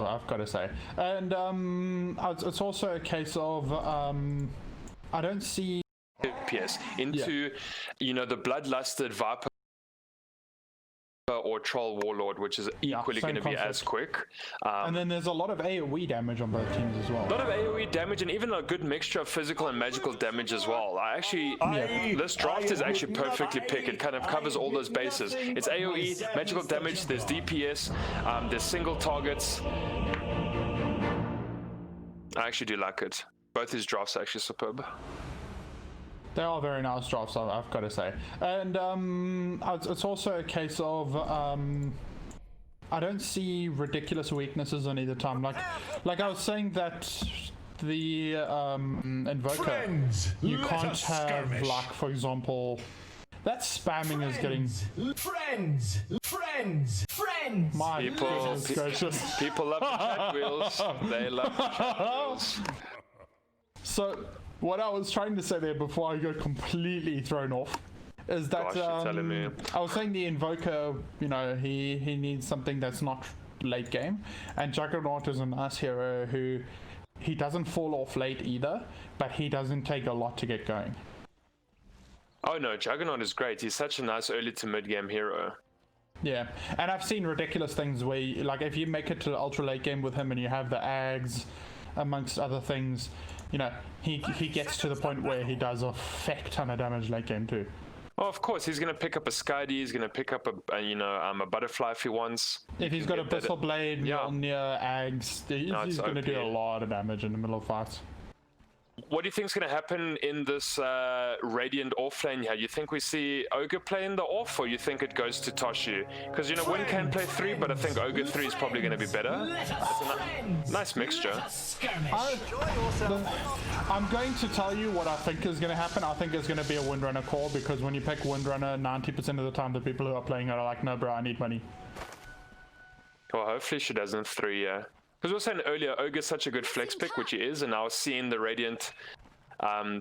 I've got to say. And it's also a case of I don't see FPS into you know, the bloodlusted Viper or Troll Warlord, which is equally going to be as quick. And then there's a lot of AoE damage on both teams as well. A lot of AoE damage and even a good mixture of physical and magical damage as well. This draft is actually perfectly picked. It kind of covers all those bases. It's AoE, magical damage, there's DPS, there's single targets. I actually do like it. Both these drafts are actually superb. They are very nice drafts, I've got to say. And it's also a case of I don't see ridiculous weaknesses on either time. Like I was saying that the Invoker, you can't have like, for example, that spamming is getting friends. My people love the chat wheels. They love the chat wheels. So what I was trying to say there before I got completely thrown off is that I was saying the Invoker, you know, he needs something that's not late game, and Juggernaut is a nice hero who he doesn't fall off late either, but he doesn't take a lot to get going. Oh no, Juggernaut is great. He's such a nice early to mid game hero. Yeah, and I've seen ridiculous things where like if you make it to the ultra late game with him and you have the Ags amongst other things, you know, he gets to the point where he does a feck ton of damage late game too. Oh, of course, he's going to pick up a Skadi, he's going to pick up a butterfly if he wants. If he's got a Bristle Blade, Mjolnir, Ags, he's going to do a lot of damage in the middle of fights. What do you think is going to happen in this Radiant off lane here? You think we see Ogre play in the off, or you think it goes to Toshu? Because, you know, Win can play 3, but I think Ogre 3 is probably going to be better. It's a nice mixture. I'm going to tell you what I think is going to happen. I think it's going to be a Windrunner call, because when you pick Windrunner, 90% of the time the people who are playing are like, no bro, I need money. Well, hopefully she doesn't 3, yeah. Because we were saying earlier, Ogre's such a good flex pick, which he is, and now seeing the Radiant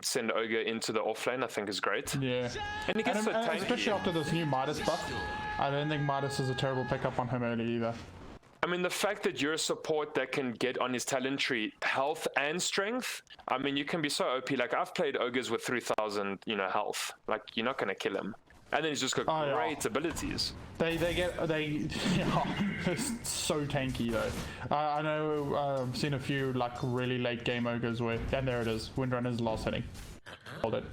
send Ogre into the offlane, I think is great. Yeah. And he gets so tanky. Especially after this new Midas buff, I don't think Midas is a terrible pickup on him early either. I mean, the fact that you're a support that can get on his talent tree health and strength, I mean, you can be so OP. Like, I've played Ogres with 3,000, you know, health. Like, you're not going to kill him. And then he's just got great abilities. They're so tanky though. I know I've seen a few like really late game Ogres where, and there it is, Windrunner's last hitting. Hold it.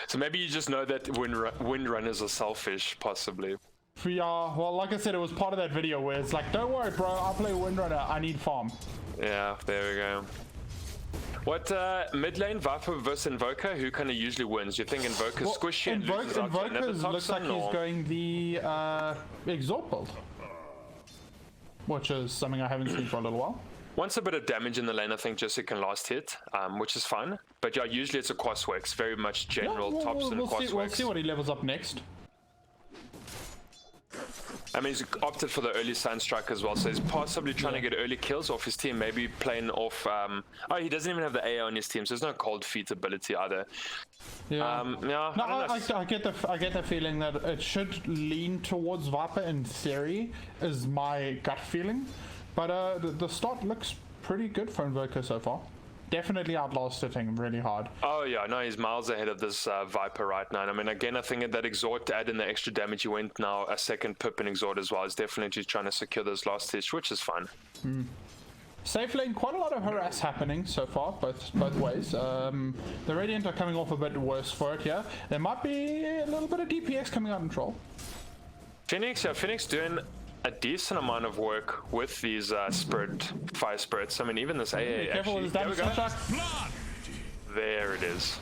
So maybe you just know that Windrunners are selfish, possibly. Yeah, well, like I said, it was part of that video where it's like, don't worry bro, I'll play Windrunner, I need farm. Yeah, there we go. What mid lane, Viper versus Invoker, who kind of usually wins? You think Invoker's squishy and loses out to another top looks like he's going the Exalt build, which is something I haven't seen for a little while. Wants a bit of damage in the lane, I think, just so he can last hit, which is fun. But yeah, usually it's a Quaswex, very much general tops and Quaswex. We'll see what he levels up next. I mean, he's opted for the early Sunstrike as well, so he's possibly trying to get early kills off his team, maybe playing off... oh, he doesn't even have the AA on his team, so there's no cold feet ability either. Yeah. No, I get the feeling that it should lean towards Viper in theory, is my gut feeling. But the start looks pretty good for Invoker so far. Definitely outlasted him really hard. Oh yeah, no, he's miles ahead of this Viper right now. And I mean, again, I think that Exhort to add in the extra damage, he went now a second pip in Exhort as well. He's definitely trying to secure those last hits, which is fun. Safe lane, quite a lot of harass happening so far, both ways. The Radiant are coming off a bit worse for it here. There might be a little bit of DPX coming out in Troll. Phoenix doing a decent amount of work with these fire spirits. I mean, even this AA actually. There we go. There it is.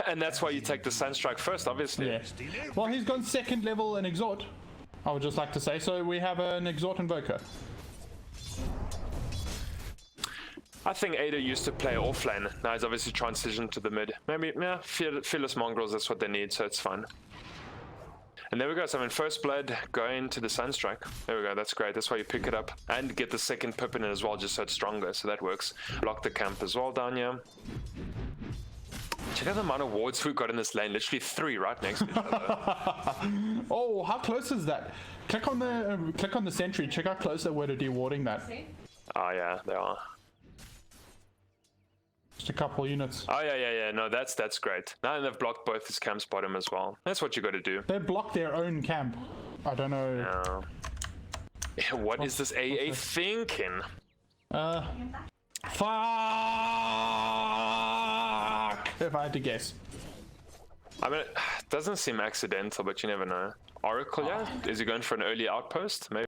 And that's why you take the Sunstrike first, obviously. Yeah. Well, he's gone second level in Exhort, I would just like to say. So we have an Exhort Invoker. I think Ada used to play offlane. Now he's obviously transitioned to the mid. Maybe, yeah, fearless Mongrels, that's what they need, so it's fine. And there we go, so I mean, first blood going to the Sunstrike. There we go, that's great. That's why you pick it up and get the second pip in it as well, just so it's stronger, so that works. Lock the camp as well down here. Check out the amount of wards we've got in this lane. Literally 3 right next to each other. Oh, how close is that? Click on the sentry. Check how close they were to dewarding that. Oh yeah, they are. Just a couple units. Oh yeah. No, that's great. Now they've blocked both his camps bottom as well. That's what you got to do. They blocked their own camp. I don't know. Yeah. What is this AA thinking? Fuck! If I had to guess. I mean, it doesn't seem accidental, but you never know. Oracle, yeah? Is he going for an early outpost? Maybe.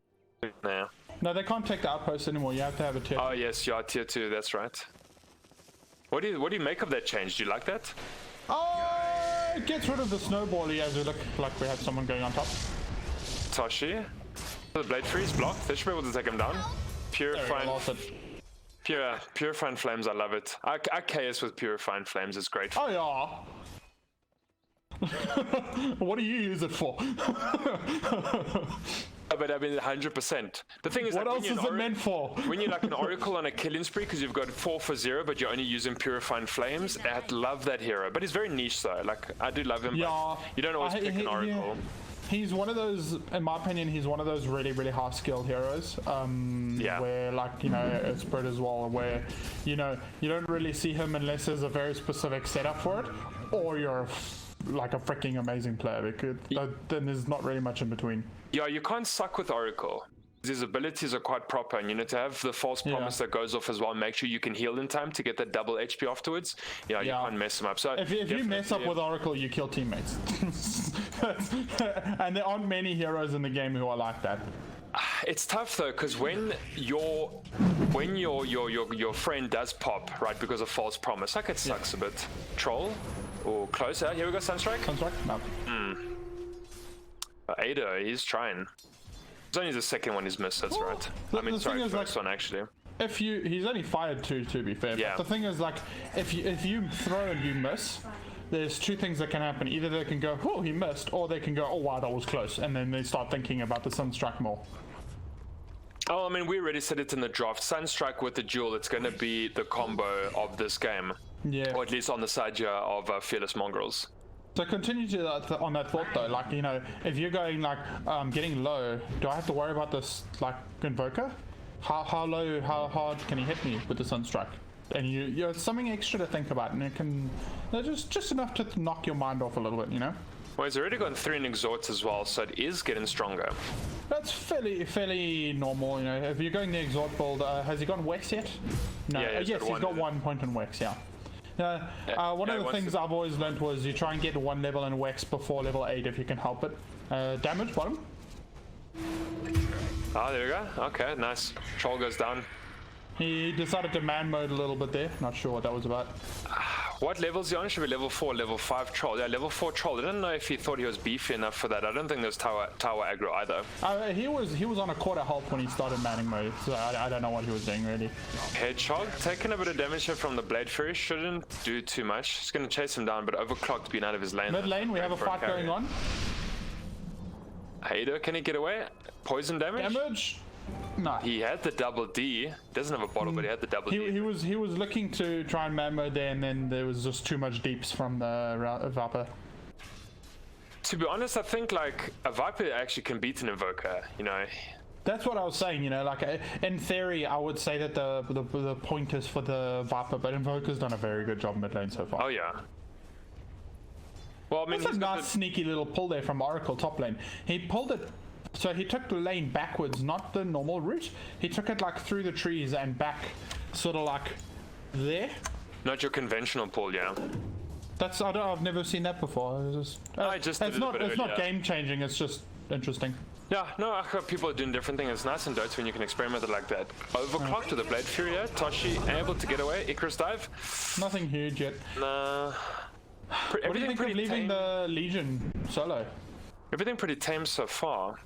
Nah. No, they can't take the outpost anymore. You have to have a tier. Oh yes, you are tier 2. That's right. What do you make of that change? Do you like that? Oh, it gets rid of the snowbally as we look like we have someone going on top. Toshi. The blade freeze blocked. They should be able to take him down. Purifying flames. I love it. Our chaos with purifying flames is great. Oh yeah. What do you use it for? But I mean, 100%. The thing is, what else is it meant for? When you're like an oracle on a killing spree because you've got 4 for 0, but you're only using purifying flames, I love that hero. But he's very niche though. Like I do love him. Yeah. But you don't always pick an oracle. Yeah. He's one of those, in my opinion, he's one of those really, really high skilled heroes. Where like, you know, it's spread as well, where, you know, you don't really see him unless there's a very specific setup for it, or you're like a freaking amazing player, because then there's not really much in between. Yeah, you can't suck with Oracle. His abilities are quite proper, and you need to have the false promise that goes off as well. Make sure you can heal in time to get that double HP afterwards. You can't mess him up. So if you mess up with Oracle, you kill teammates. And there aren't many heroes in the game who are like that. It's tough though, because when your friend does pop, right, because of false promise, like it sucks a bit. Troll or closer. Here we go, Sunstrike. Sunstrike? No. Ada, he's trying. It's only the second one he's missed, that's right. I mean, sorry, first one actually. He's only fired 2 to be fair. Yeah. But the thing is, like, if you throw and you miss, there's 2 things that can happen. Either they can go, oh, he missed, or they can go, oh wow, that was close, and then they start thinking about the Sunstrike more. Oh, I mean, we already said it in the draft. Sunstrike with the duel, it's going to be the combo of this game. Yeah. Or at least on the side here of Fearless Mongrels. So continue on that thought though, like, you know, if you're going like getting low, do I have to worry about this like Invoker? How low, how hard can he hit me with the Sunstrike? And you're something extra to think about, and it can just enough to knock your mind off a little bit, you know. Well, he's already got 3 in exhorts as well, so it is getting stronger. That's fairly normal, you know. If you're going the exhort build, has he gone Wex yet? No. Yeah, yes, he's got 1 point in Wex. Yeah. One of the things I've always learned was you try and get 1 level in Wex before level 8 if you can help it. Damage bottom. Ah, there we go. Okay, nice. Troll goes down. He decided to man mode a little bit there. Not sure what that was about. What level is he on? Should be level 4, level 5 Troll. Yeah, level 4 Troll. I don't know if he thought he was beefy enough for that. I don't think there's tower aggro either. He was on a quarter health when he started manning mode, so I don't know what he was doing really. Hedgehog taking a bit of damage here from the Blade Fury. Shouldn't do too much. He's going to chase him down, but Overclocked being out of his lane. Mid lane, we have a fight going on. Hader, can he get away? Poison damage? No. He had the double D. Doesn't have a bottle, but he had the double D. He was looking to try and man mode there, and then there was just too much deeps from the Viper. To be honest, I think like a Viper actually can beat an Invoker, you know. That's what I was saying, you know, like in theory I would say that the point is for the Viper, but Invoker's done a very good job mid lane so far. Oh yeah. Well, I mean, that's a nice sneaky little pull there from Oracle top lane. He pulled it, so he took the lane backwards, not the normal route. He took it like through the trees and back, sort of like there. Not your conventional pull, yeah. I've never seen that before. It's not game changing. It's just interesting. Yeah, no, I heard people are doing different things. It's nice in Dota when you can experiment with it like that. Overclocked to the Blade Fury, Toshi able to get away. Icarus dive. Nothing huge yet. Nah. What do you think of leaving the Legion solo? Everything pretty tame so far.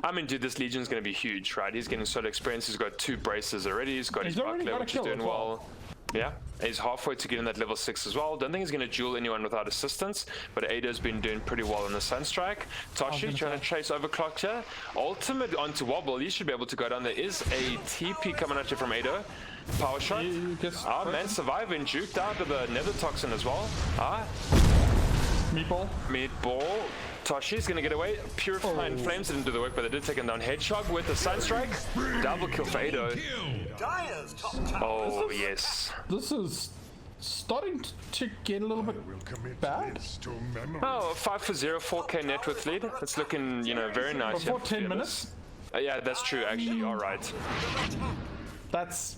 I mean, dude, this Legion's going to be huge, right? He's getting solo experience. He's got 2 braces already. He's got his buckler, which is doing well. Yeah, he's halfway to getting that level 6 as well. Don't think he's going to duel anyone without assistance, but Ada's been doing pretty well on the Sunstrike. Toshi trying to chase Overclock here. Ultimate onto Wobble. He should be able to go down. There is a TP coming at you from Ada. Power shot. Man, surviving, juked out of the nether toxin as well. Meatball. Toshi's gonna get away. Purifying Flames didn't do the work, but they did take him down. Hedgehog with the Sunstrike. Double kill for Ado. Oh, yes. This is starting to get a little bit bad. Oh, 5 for 0, 4k net worth lead. It's looking, you know, very nice. Before 10 minutes? Yeah, that's true, actually. You're right. That's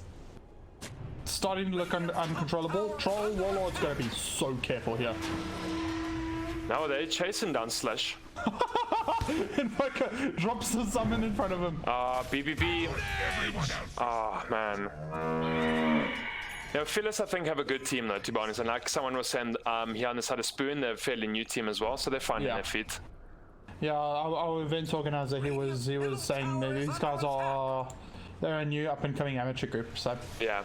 starting to look uncontrollable. Troll Warlord's gonna be so careful here. Now they're chasing down Slash. Invoker drops the summon in front of him. BBB. Man. Yeah, Phyllis, I think, have a good team, though, to be honest. And like someone was saying, here on the side of Sboon, they're a fairly new team as well, so they're finding their feet. Yeah, our events organizer, he was saying that these guys they're a new up-and-coming amateur group, so... Yeah,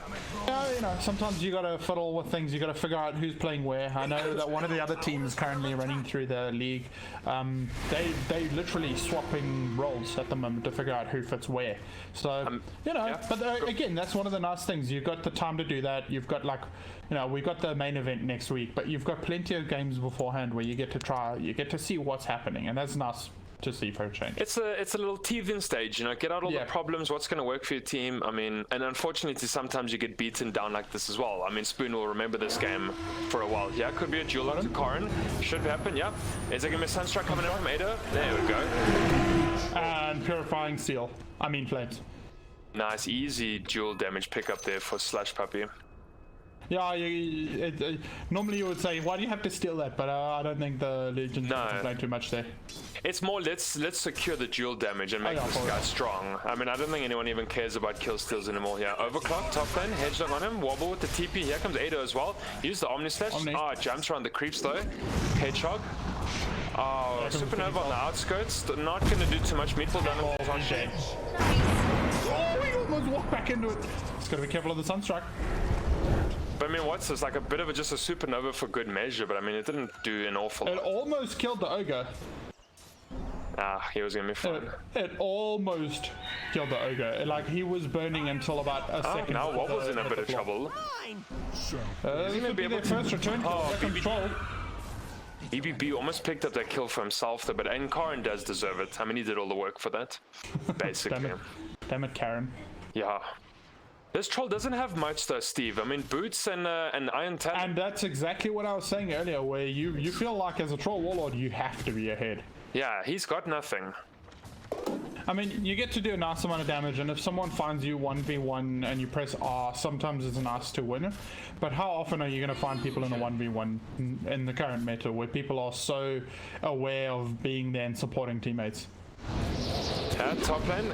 you know, sometimes you gotta fiddle with things, you gotta figure out who's playing where. I know that one of the other teams currently running through the league, they literally swapping roles at the moment to figure out who fits where. So, you know, but again, that's one of the nice things. You've got the time to do that. You've got, like, you know, we've got the main event next week, but you've got plenty of games beforehand where you get to see what's happening, and that's nice to see for a change. It's a little teething stage, you know, get out all the problems, what's going to work for your team. I mean, and unfortunately sometimes you get beaten down like this as well. I mean, Sboon will remember this game for a while. Yeah, could be a duel onto Karin. Should happen, yeah. Is there going to be a Sunstrike coming in from Ada? There we go. And Purifying Seal. I mean Flames. Nice, easy dual damage pickup there for Slash Puppy. Yeah, normally you would say, why do you have to steal that? But I don't think the Legion complain too much there. It's more, let's secure the dual damage and make this guy strong. I mean, I don't think anyone even cares about kill steals anymore. Yeah, Overclock, top lane, Hedgehog on him, Wobble with the TP. Here comes Ado as well. Use the Omni Slash. Jumps around the creeps though. Hedgehog. Supernova on the outskirts. Not going to do too much. Meatball down on Toshi. We almost walked back into it. Just got to be careful of the Sunstrike. But I mean, what's this? Like a bit of just a supernova for good measure, but I mean, it didn't do an awful lot. It almost killed the Ogre. He was gonna be fine. It almost killed the Ogre. Like, he was burning until about a second. Now Wobble's in a bit of trouble. This would be their first return control. BBB almost picked up that kill for himself though, but Karin does deserve it. I mean, he did all the work for that, basically. Damn it, Karen. Yeah. This troll doesn't have much though, Steve. I mean, boots and Iron Talon. And that's exactly what I was saying earlier, where you feel like as a troll warlord, you have to be ahead. Yeah, he's got nothing. I mean, you get to do a nice amount of damage, and if someone finds you 1v1 and you press R, sometimes it's nice to win. But how often are you going to find people in a 1v1 in the current meta where people are so aware of being there and supporting teammates? Top lane.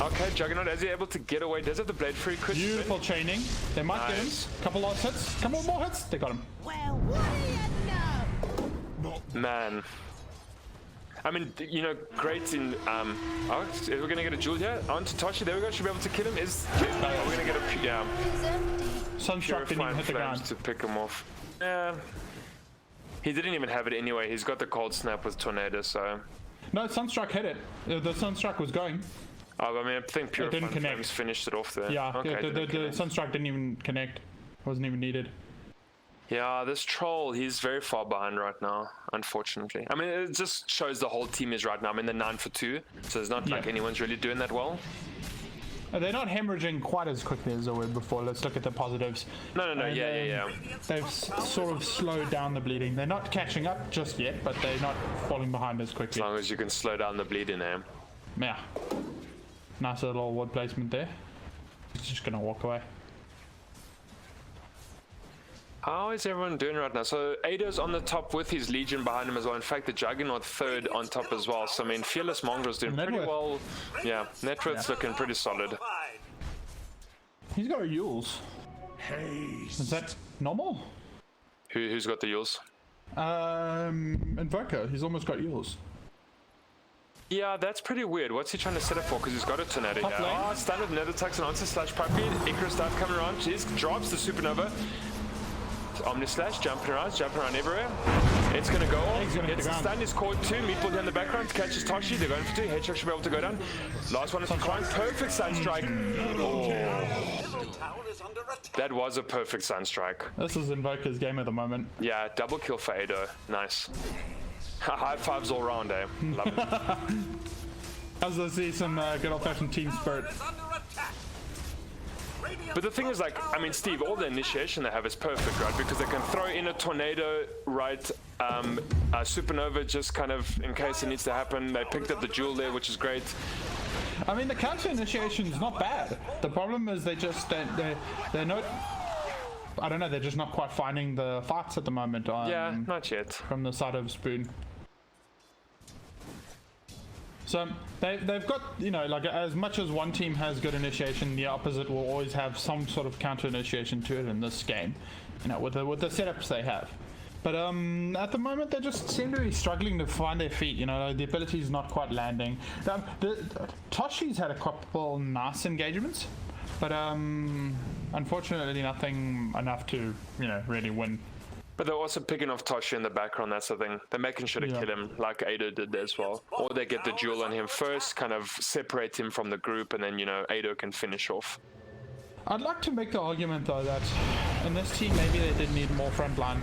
Okay, Juggernaut, is he able to get away? Does have the blade free? Beautiful chaining. They might get him. Couple last hits. Couple more hits. They got him. Well, what do you know? Man. I mean, you know, great in... we're going to get a duel here. On to Toshi. There we go. Should be able to kill him. We're going to get a... Yeah. Sunstruck didn't even hit the ground. To pick him off. Yeah. He didn't even have it anyway. He's got the cold snap with Tornado, so... No, Sunstruck hit it. The Sunstruck was going. I mean, I think Purifying Flames finished it off there. Yeah, okay, the Sunstruck didn't even connect. Wasn't even needed. Yeah, this troll, he's very far behind right now, unfortunately. I mean, it just shows the whole team is right now. I'm in the 9 for 2, so it's not like anyone's really doing that well. They're not hemorrhaging quite as quickly as they were before. Let's look at the positives. No, yeah. They've sort of slowed down the bleeding. They're not catching up just yet, but they're not falling behind as quickly. As long as you can slow down the bleeding there. Yeah. Nice little ward placement there. He's just going to walk away. How is everyone doing right now? So Ado's on the top with his Legion behind him as well. In fact, the Juggernaut third on top as well. So I mean, Fearless Mongrels doing pretty well. Yeah, Networth's looking pretty solid. He's got a Yules. Is that normal? Who's got the Yules? Invoker. He's almost got Yules. Yeah, that's pretty weird. What's he trying to set up for? Because he's got a Tornado here. Stun with Nether Tucks and onto Slash Puppy. Icarus dive coming around. Jeez, drops the Supernova. Omni Slash jumping around everywhere. It's gonna go off. He's gonna hit It's the the ground. stun. He's caught 2. Meatball here in the background catches Toshi. They're going for 2. Headshot should be able to go down. Last one is Klein. Perfect Sunstrike. Oh. That was a perfect Sunstrike. This is Invoker's game at the moment. Yeah, double kill for Ado. Nice. High fives all round, eh? Love it. As I see some good old-fashioned team spirit. But the thing is, like, I mean, Steve, all the initiation they have is perfect, right? Because they can throw in a tornado, right? A supernova just kind of in case it needs to happen. They picked up the jewel there, which is great. I mean, the counter initiation is not bad. The problem is they're not. I don't know. They're just not quite finding the fights at the moment. Yeah, not yet. From the side of Sboon. So they've got, you know, like as much as one team has good initiation, the opposite will always have some sort of counter initiation to it in this game. You know, with the setups they have. But at the moment they just seem to be struggling to find their feet. You know, the ability is not quite landing. Toshi's had a couple nice engagements, but unfortunately nothing enough to, you know, really win. But they're also picking off Toshi in the background, that's the thing. They're making sure to kill him, like Ado did as well. Or they get the jewel on him first, kind of separate him from the group, and then, you know, Ado can finish off. I'd like to make the argument, though, that in this team, maybe they did need more frontline.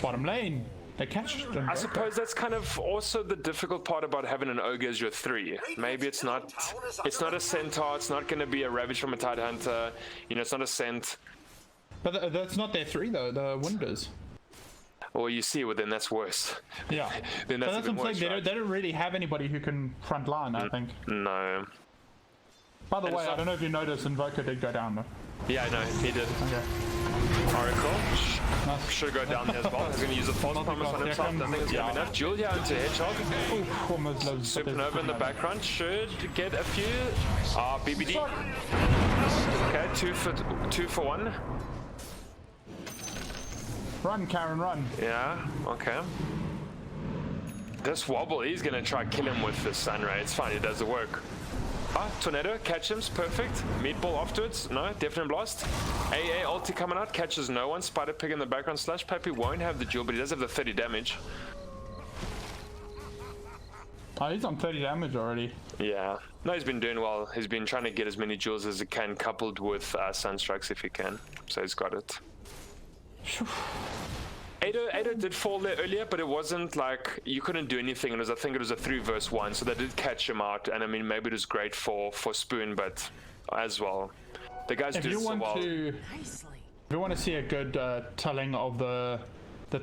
Bottom lane, they catch them. I suppose that's kind of also the difficult part about having an Ogre as your 3. Maybe it's not a Centaur, it's not going to be a Ravage from a Tidehunter, you know, it's not a Cent. But that's not their 3, though, the Winders. Well, you see, well, then that's worse. Yeah. Then that's but a bit what I'm worse, saying, right? they don't really have anybody who can front line, I think. No. By the way, I don't know if you noticed, Invoker did go down, though. Yeah, I know, he did. Okay. Oracle. Nice. Should go down there as well. He's going to use a false promise on himself. I think it's going to be enough. Julia into Hedgehog. Ooh, almost loads. Supernova in the background should get a few. BBD. Okay, two for 1. Run, Karen, run. Yeah, okay. This wobble, he's going to try kill him with the Sunray. It's fine, it does the work. Tornado, catch him, perfect. Meatball afterwards, no, definite blast. AA ulti coming out, catches no one. Spider Pig in the background. Slash Pappy won't have the jewel, but he does have the 30 damage. Oh, he's on 30 damage already. Yeah, no, he's been doing well. He's been trying to get as many jewels as he can, coupled with Sunstrikes if he can. So he's got it. Ado did fall there earlier, but it wasn't like you couldn't do anything. I think it was a 3 versus 1, so they did catch him out. And I mean, maybe it was great for Sboon, but as well, the guys did so well. If you want to see a good telling of the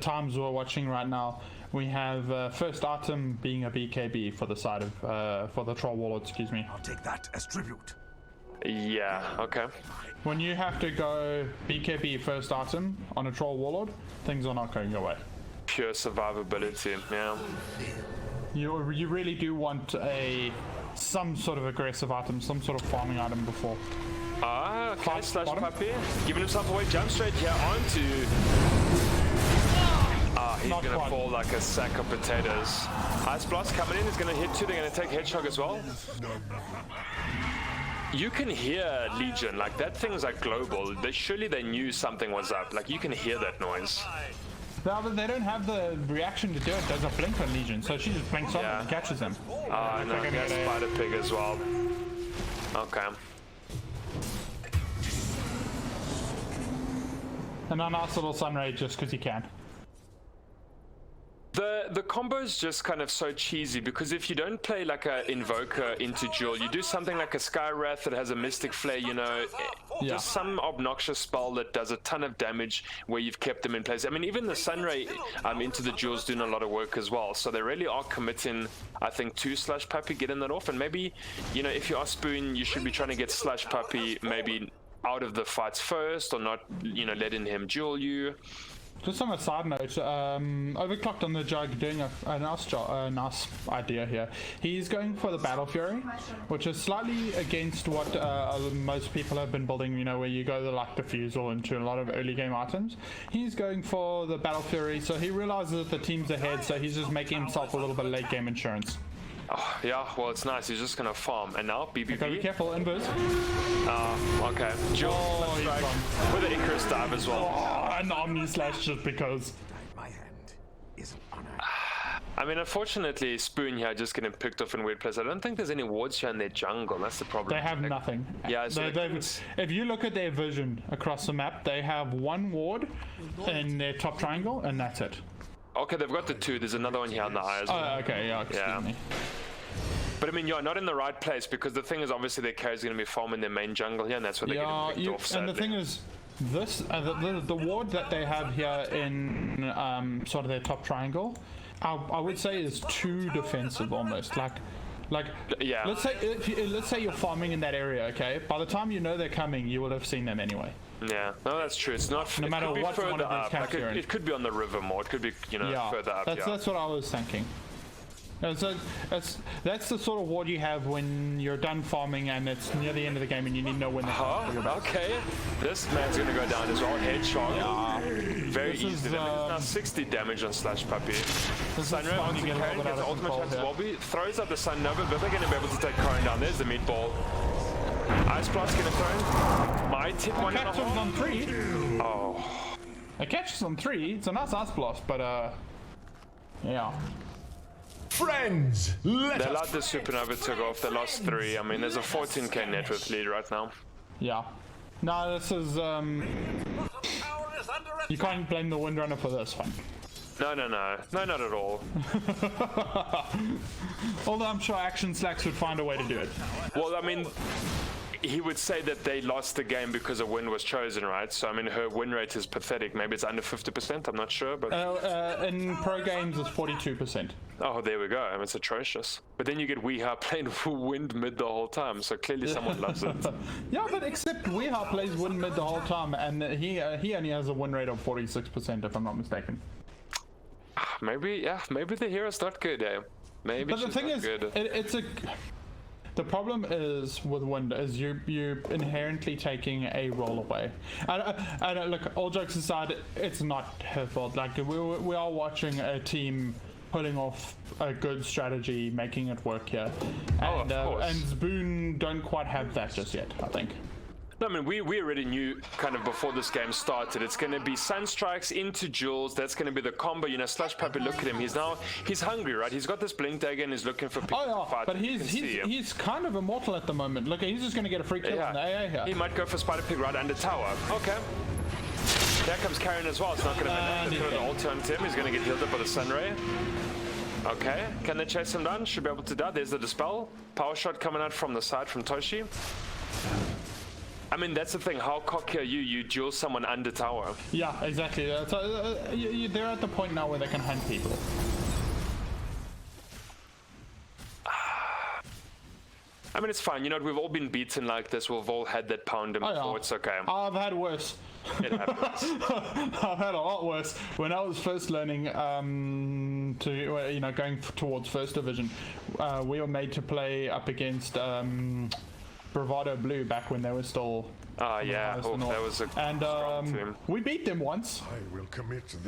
times we're watching right now, we have first item being a BKB for the side of for the Troll Warlord. Excuse me. I'll take that as tribute. Yeah. Okay. When you have to go BKB first item on a Troll Warlord, things are not going your way. Pure survivability, yeah. You really do want some sort of aggressive item, some sort of farming item before. Okay, Slash Puppy. Giving himself away, jump straight here onto... he's Not gonna quite. fall like a sack of potatoes. Ice Blast coming in, he's gonna hit 2, they're gonna take Hedgehog as well. You can hear Legion, like that thing's like global. Surely they knew something was up, like you can hear that noise. No, but they don't have the reaction to do it. There's a blink on Legion, so she just blinks on him and catches him. No, that's Spider Pig as well. Okay. And a nice little Sunray just because he can. The combo is just kind of so cheesy because if you don't play like a Invoker into Jewel, you do something like a Sky Wrath that has a Mystic Flare, you know, just some obnoxious spell that does a ton of damage where you've kept them in place. I mean, even the Sunray into the Jewel's doing a lot of work as well. So they really are committing, I think, to Slash Puppy getting that off. And maybe, you know, if you are Sboon, you should be trying to get Slash Puppy maybe out of the fights first or not, you know, letting him Jewel you. Just on a side note, Overclocked on the Jug doing a nice idea here. He's going for the Battle Fury, which is slightly against what most people have been building, you know, where you go the like Diffusal into a lot of early game items. He's going for the Battle Fury, so he realizes that the team's ahead, so he's just making himself a little bit of late game insurance. Oh, yeah, well, it's nice. He's just going to farm. And now, BBB. Okay, be careful, inverse. Okay. Jewel, with the Icarus dive as well. Oh, an Omni Slash just because. My hand is I mean, unfortunately, Sboon here just getting picked off in weird places. I don't think there's any wards here in their jungle. That's the problem. They have nothing. Yeah, so if you look at their vision across the map, they have one ward in their top triangle, and that's it. Okay, they've got the 2. There's another one here on the eye as well. Oh, okay, yeah, excuse me. But I mean, you're not in the right place because the thing is, obviously, their carry's going to be farming their main jungle here, and that's where they're getting picked off. And the thing is, this the ward that they have here in sort of their top triangle, I would say is too defensive almost. Like yeah. Let's say you're farming in that area, okay? By the time you know they're coming, you will have seen them anyway. Yeah, no, that's true. It's not. No matter what one of these camps you're in. It could be on the river more. It could be, you know, further up. That's what I was thinking. And so that's the sort of ward you have when you're done farming and it's near the end of the game and you need to know when they're okay. This man's gonna go down as well. Headshot. Yeah. Very easy. He's now 60 damage on Slash Puppy. Sunray onto Karen, gets ultimate chance as Wobby. Throws up the Sun Nova, but they're gonna be able to take Karen down. There's the meatball. Ice Blast gonna throw. Might hit 1.5. on 3. Oh. It catches on 3. It's a nice Ice Blast, but yeah. Friends, they allowed the Supernova to go off. They lost 3. I mean, there's a 14k net worth lead right now. Yeah. No, this is you can't blame the Windrunner for this one. No, not at all. Although I'm sure Action Slacks would find a way to do it. Well, I mean, he would say that they lost the game because a win was chosen, right? So I mean, her win rate is pathetic. Maybe it's under 50%. I'm not sure, but in pro games it's 42%. Oh, there we go. I mean, it's atrocious. But then you get Weeha playing wind mid the whole time, so clearly someone loves it. Yeah, but except Weeha plays wind mid the whole time, and he only has a win rate of 46%, if I'm not mistaken. Maybe the hero's not good, eh? Maybe. But the thing is, the problem is with Wind is you're inherently taking a role away. I don't look. All jokes aside, it's not her fault. Like we are watching a team pulling off a good strategy, making it work here, and Sboon don't quite have that just yet, I think. No, I mean, we already knew kind of before this game started, it's going to be Sunstrikes into Jules. That's going to be the combo. You know, Slash Puppy, look at him. He's hungry, right? He's got this Blink Dagger and he's looking for people to fight. But he's kind of immortal at the moment. Look, he's just going to get a free kill on the AA here. He might go for Spider Pig right under tower. Okay. There comes Karen as well. It's not going to matter. They throw the ulti on him. He's going to get healed up by the Sunray. Okay. Can they chase him down? Should be able to die. There's the Dispel. Power shot coming out from the side from Toshi. I mean, that's the thing. How cocky are you? You duel someone under tower. Yeah, exactly. So, they're at the point now where they can hunt people. I mean, it's fine. You know, we've all been beaten like this. We've all had that pound before. Yeah. It's okay. I've had worse. It happens. I've had a lot worse. When I was first learning going towards first division, we were made to play up against Bravado Blue back when they were still that was a strong team. We beat them once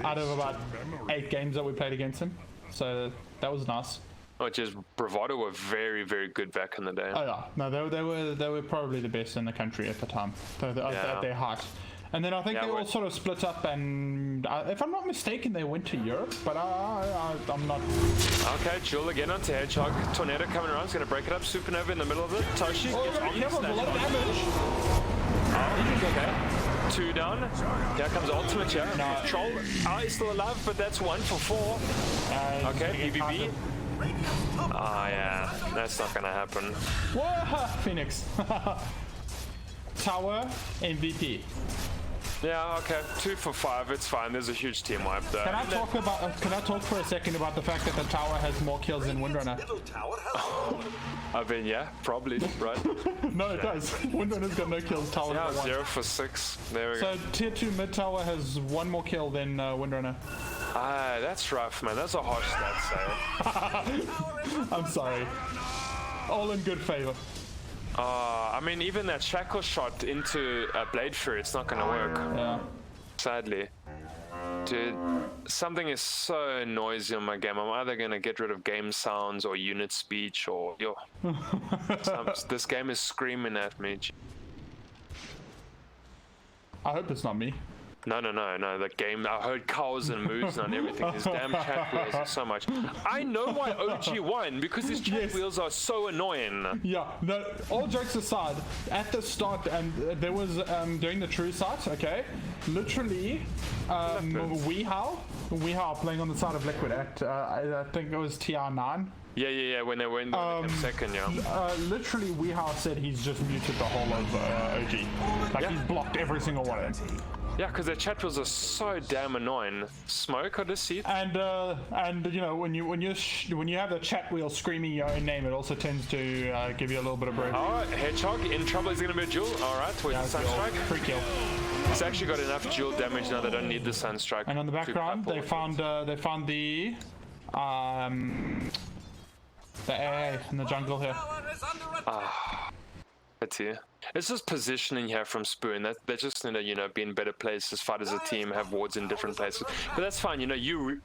out of about 8 games that we played against them, so that was nice. Which is Bravado were very, very good back in the day. Oh yeah, no, they were probably the best in the country at the time, at their height. And then I think they all sort of split up, and if I'm not mistaken, they went to Europe, but I'm not. Okay, Jewel again onto Hedgehog. Tornado coming around, is going to break it up. Supernova in the middle of it. Toshi gets on the a lot of damage. Okay. 2 down. Here comes Ultimate, yeah. No. Troll. He's still alive, but that's 1 for 4. Okay, BBB. Yeah, that's not going to happen. Whoa, Phoenix. Tower MVP. Yeah, okay. 2 for 5. It's fine. There's a huge team wipe there. Can I talk for a second about the fact that the tower has more kills than Windrunner? I mean, yeah, probably, right? No, it does. Windrunner's got no kills. Tower. Yeah, 0 for 6. There we go. So tier 2 mid tower has 1 more kill than Windrunner. That's rough, man. That's a harsh stat say. I'm sorry. All in good favor. I mean, even that shackle shot into Blade Fury, it's not going to work. Yeah. Sadly. Dude, something is so noisy on my game. I'm either going to get rid of game sounds or unit speech or... this game is screaming at me. I hope it's not me. No, the game. I heard cows and moves and everything. His damn chat wheels are so much. I know why OG won, because his chat wheels are so annoying. Yeah, no, all jokes aside, at the start, and there was, during the true site, okay, literally, Weehow playing on the side of Liquid at, I think it was TR9. Yeah, when they went second, yeah. Literally, Weehow said he's just muted the whole of OG. Like, he's blocked every single one. Yeah, because their chat wheels are so damn annoying. Smoke or deceit. And you know, when you have the chat wheel screaming your own name, it also tends to give you a little bit of break. Oh, Hedgehog in trouble. He's gonna be a duel. All right, with the Sunstrike. Free kill. He's actually got enough duel damage now. They don't need the Sunstrike. And on the background, they found the AA in the jungle here. It's just positioning here from Sboon. That they're just be in better places, fight as a team, have wards in different places. But that's fine.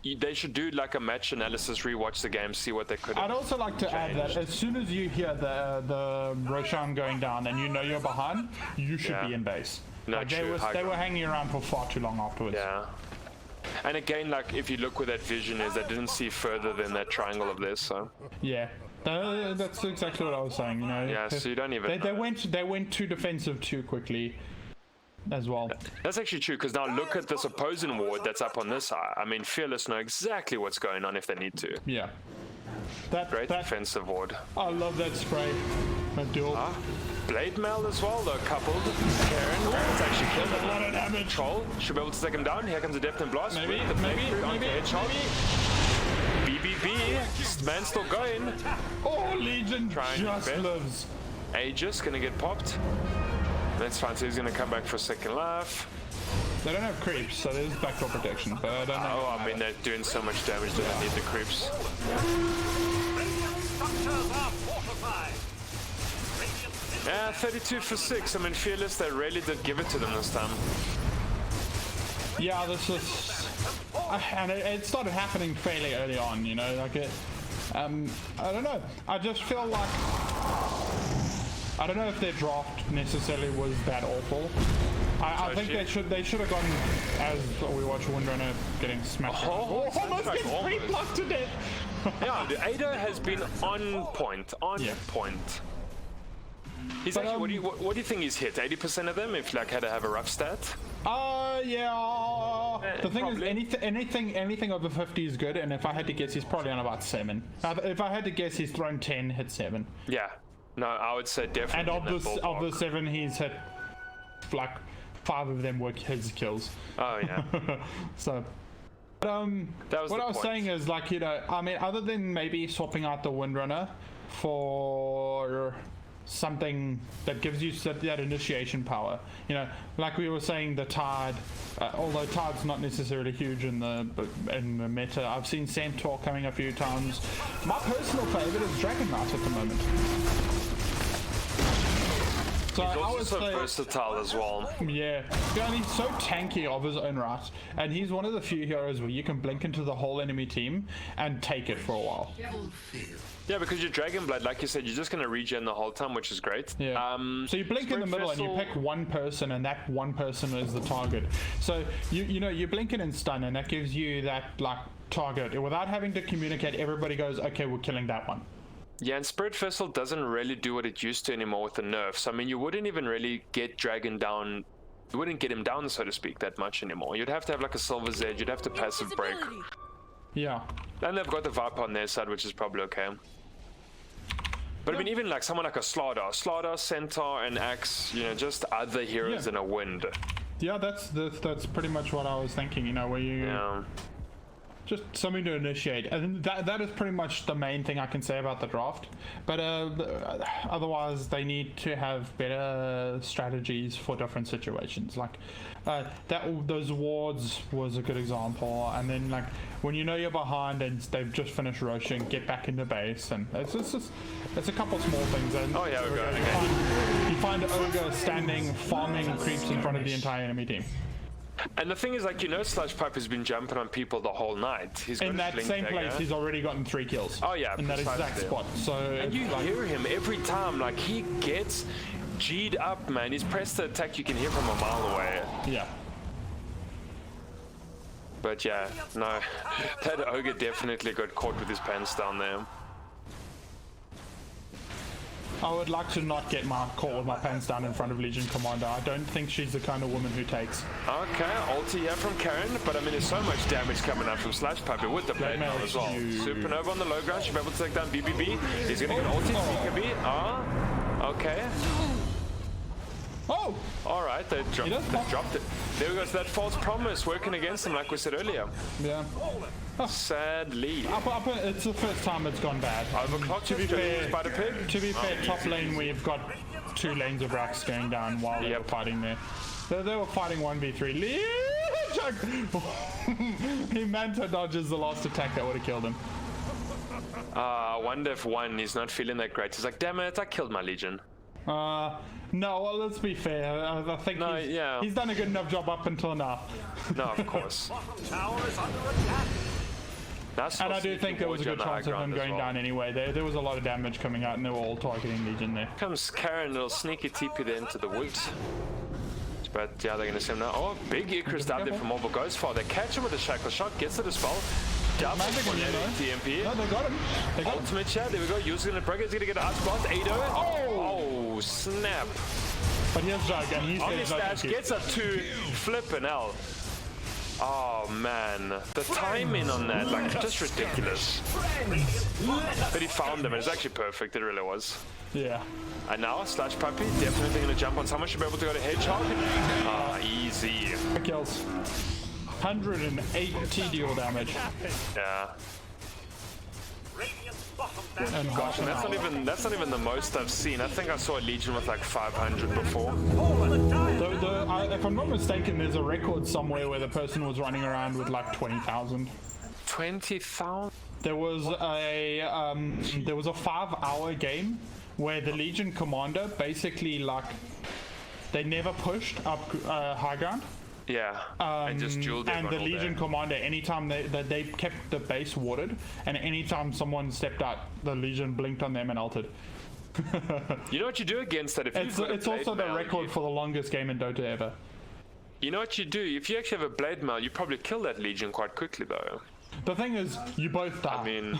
They should do like a match analysis, rewatch the game, see what they could have. I'd also like to add that as soon as you hear the Roshan going down and you know you're behind, you should be in base. No, like true. They were hanging around for far too long afterwards. Yeah. And again, like if you look where that vision is, they didn't see further than that triangle of this. So. Yeah. That's exactly what I was saying, you know. Yeah, so you don't even. They went too defensive too quickly, as well. That's actually true, because now look at this opposing ward that's up on this side. I mean, Fearless know exactly what's going on if they need to. Yeah. Great defensive ward. I love that spray. That duel. Blade Mail as well, though, coupled. Karen's actually killed a lot of damage. Troll should be able to take him down. Here comes a Depth and Blast. Maybe. BBB, man's still going. Oh, Legion just lives. Aegis gonna get popped. That's fine, so he's gonna come back for a second life. They don't have creeps, so there's backdoor protection, but I don't know. Oh, I mean, they're doing so much damage, they don't need the creeps. Yeah, 32 for 6. I mean, Fearless, they really did give it to them this time. Yeah, this is... and it started happening fairly early on, you know, like I don't know. I just feel like... I don't know if their draft necessarily was that awful. I think they should have gone as we watch Windrunner getting smashed. Almost gets pre-blocked to death. Yeah, Ada has been on point. Point. He's actually. What do you think he's hit? 80% of them, if like had to have a rough stat. Yeah. The thing is, anything over 50 is good, and if I had to guess, he's probably on about 7. If I had to guess, he's thrown 10, hit 7. Yeah. No, I would say definitely. And of the 7, he's hit like 5 of them were his kills. Oh yeah. So. What I was saying is, like, you know, I mean, other than maybe swapping out the Windrunner for something that gives you that initiation power, you know, like we were saying, the Tide, although Tide's not necessarily huge in the meta. I've seen Centaur coming a few times. My personal favorite is Dragon Knight at the moment. So he's also so versatile as well. Yeah, and he's so tanky of his own right, and he's one of the few heroes where you can blink into the whole enemy team and take it for a while. Yeah, because your Dragon Blade, like you said, you're just going to regen the whole time, which is great. Yeah. So you blink in the middle and you pick one person, and that one person is the target. So you know you blink it and stun, and that gives you that like target without having to communicate. Everybody goes, okay, we're killing that one. Yeah, and Spirit Vessel doesn't really do what it used to anymore with the nerfs. I mean, you wouldn't even really get Dragon down. You wouldn't get him down, so to speak, that much anymore. You'd have to have like a Silver's Edge. You'd have to passive break. Yeah. And they've got the Viper on their side, which is probably okay. But I mean, even like someone like a Slaughter, Centaur, and Axe, you know, just other heroes in a wind. Yeah, that's pretty much what I was thinking. You know, where you. Yeah. Just something to initiate, and that is pretty much the main thing I can say about the draft. But otherwise, they need to have better strategies for different situations. Like those wards was a good example. And then like when you know you're behind and they've just finished Roshan, get back into base, and it's a couple small things. And oh yeah, we're going again. You find Ogre standing, farming creeps in front of the entire enemy team. And the thing is, like, you know, Sludge Pipe has been jumping on people the whole night. He's in that same place, he's already gotten 3 kills. Oh yeah, in that exact spot. So and you hear him every time, like he gets G'd up, man. He's pressed the attack, you can hear from a mile away. Yeah. But yeah, no, that ogre definitely got caught with his pants down there. I would like to not get caught with my pants down in front of Legion Commander. I don't think she's the kind of woman who takes. Okay, ulti here from Karen, but I mean there's so much damage coming out from Slash Puppy with the blade mail as well. Supernova on the low ground, should be able to take down BBB. He's gonna get ulti, BKB. Okay. Oh! Alright, they dropped it. There we go, so that false promise working against them like we said earlier. Yeah. Sadly. It's the first time it's gone bad. Overclocked To be fair, Spider Pig. To be fair, top lane we've got 2 lanes of racks going down while they were fighting there. They were fighting 1v3. He Manta dodges the last attack that would have killed him. I wonder if he's not feeling that great. He's like, damn it, I killed my Legion. No, well, let's be fair. I think he's done a good enough job up until now. No, of course. And I do think there was a good chance of him going down anyway. There was a lot of damage coming out and they were all targeting Legion there. Comes Karen, little sneaky TP there into the woods. But yeah, they're going to see him now. Oh, big Icarus down there from Mobile goes far. They catch him with a shackle shot, gets the dispel. Double TMP. No, they got him. Ultimate shot, there we go. Using the break, he's going to get an ice blast. Ado. Oh, snap. But here's Jug, and he's on his dash, gets up to flipping hell. Oh man, the timing on that, like, just ridiculous. But he found them, and it's actually perfect, it really was. Yeah. And now, Slash Puppy, definitely going to jump on someone, should be able to go to Hedgehog. Easy. Kills. 180 deal damage. Yeah. And gosh, and that's not even the most I've seen. I think I saw a Legion with like 500 before. If I'm not mistaken, there's a record somewhere where the person was running around with like 20,000. 20,000? There was a 5-hour game where the Legion commander basically they never pushed up high ground. Yeah, and just dueled and the all Legion day. commander, anytime they kept the base watered, and anytime someone stepped out, the Legion blinked on them and ulted. You know what you do against that? If it's also the record for the longest game in Dota ever. You know what you do? If you actually have a blade mail, you probably kill that Legion quite quickly, though. The thing is, you both die. I mean,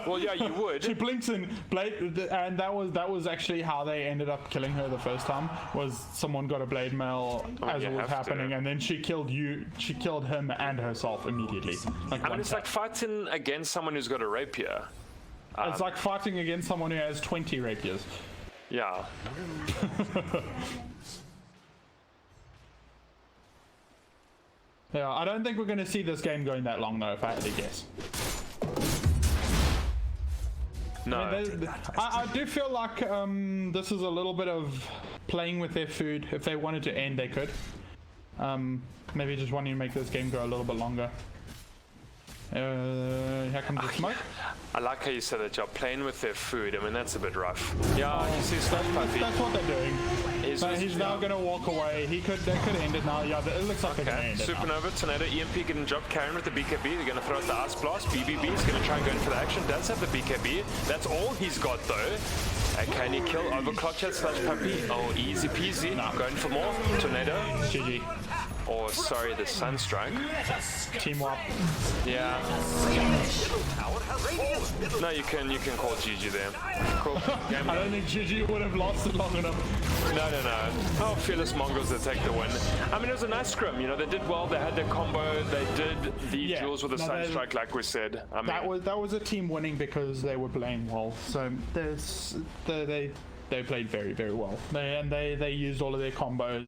well, yeah, you would. She blinks in blade, and that was actually how they ended up killing her the first time. Was someone got a blade mail as it was happening, and then she killed him and herself immediately. I mean, it's like fighting against someone who's got a rapier. It's like fighting against someone who has 20 rapiers. Yeah. Yeah, I don't think we're going to see this game going that long, though, if I had to guess. No. I do feel like this is a little bit of playing with their food. If they wanted to end, they could. Maybe just wanting to make this game go a little bit longer. Here comes the smoke. I like how you said that, job. Playing with their food. I mean, that's a bit rough. Yeah, you see Slash Puppy. That's what they're doing. He's now going to walk away. They could end it now. Yeah, it looks like they're going to end it. Supernova, Tornado, EMP getting dropped. Karen with the BKB. They're going to throw out the Ice Blast. BBB is going to try and go in for the action. Does have the BKB. That's all he's got, though. Can he kill? Overclock chat, Slash Puppy. Oh, easy peasy. Going for more. Tornado. GG. Or, sorry, the Sunstrike. Team wipe. Yeah. No, you can call GG there. Cool. I don't think GG would have lasted long enough. No. Oh, fearless Mongrels that take the win. I mean, it was a nice scrim. You know, they did well. They had their combo. They did the duels with the Sunstrike, like we said. I mean, that was a team winning because they were playing well. So they played very, very well. They used all of their combos.